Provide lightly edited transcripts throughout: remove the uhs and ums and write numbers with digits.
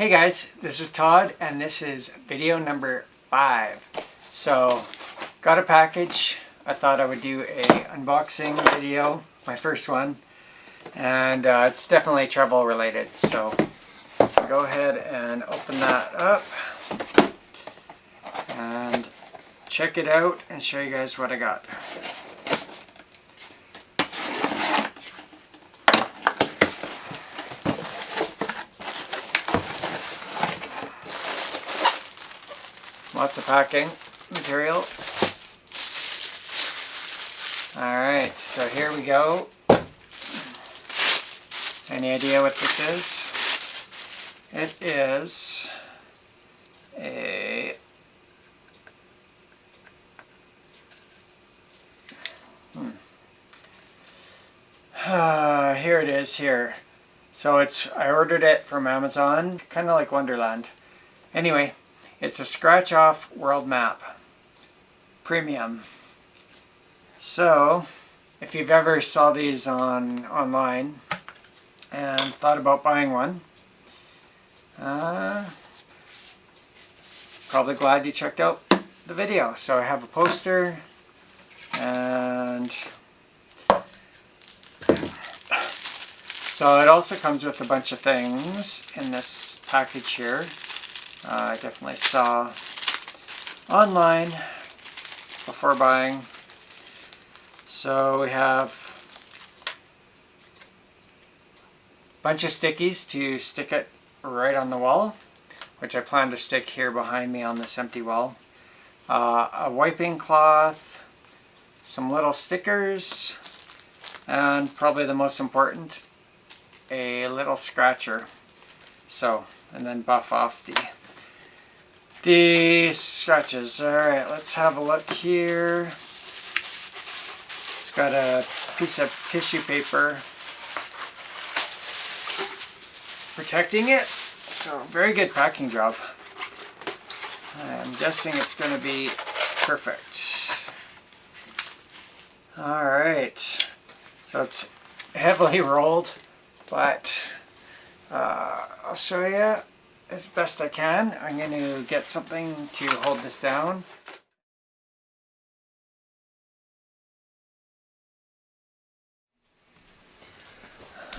Hey guys, this is Todd and this is video number 5. So, got a package. I thought I would do a unboxing video, my first one. And it's definitely travel related. So, go ahead and open that up. And check it out and show you guys what I got. Lots of packing material. Alright, so here we go. Any idea what this is? It is a here it is here. So I ordered it from Amazon, kind of like Wonderland. Anyway, it's a scratch-off world map, premium. So, if you've ever saw these online and thought about buying one, probably glad you checked out the video. So I have a poster, and so it also comes with a bunch of things in this package here. I definitely saw online before buying. So we have a bunch of stickies to stick it right on the wall, which I plan to stick here behind me on this empty wall. A wiping cloth, some little stickers, and probably the most important, a little scratcher. So, and then buff off the scratches. Alright, let's have a look here. It's got a piece of tissue paper protecting it. So, very good packing job. I'm guessing it's going to be perfect. Alright. So it's heavily rolled, but I'll show you as best I can. I'm going to get something to hold this down.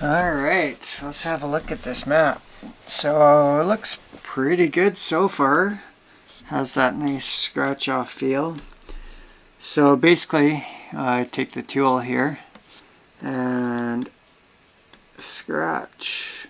Alright, let's have a look at this map. So it looks pretty good so far. Has that nice scratch off feel. So basically I take the tool here and scratch.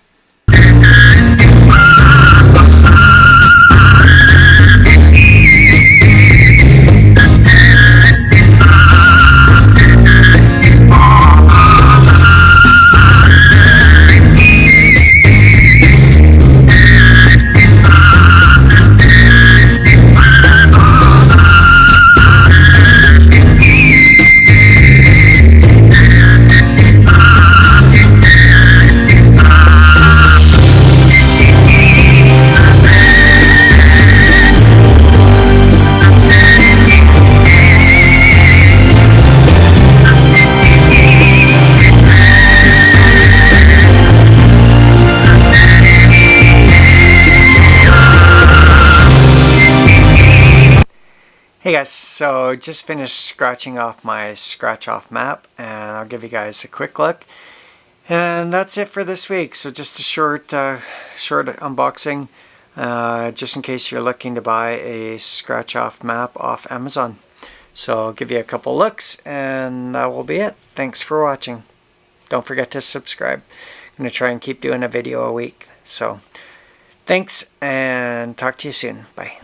Hey guys, so just finished scratching off my scratch off map, and I'll give you guys a quick look. And that's it for this week. So just a short unboxing, just in case you're looking to buy a scratch off map off Amazon. So I'll give you a couple looks, and that will be it. Thanks for watching. Don't forget to subscribe. I'm going to try and keep doing a video a week. So thanks, and talk to you soon. Bye.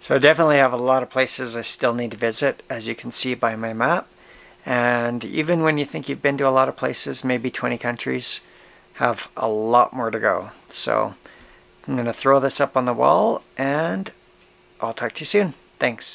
So I definitely have a lot of places I still need to visit, as you can see by my map. And even when you think you've been to a lot of places, maybe 20 countries, have a lot more to go. So I'm going to throw this up on the wall, and I'll talk to you soon. Thanks.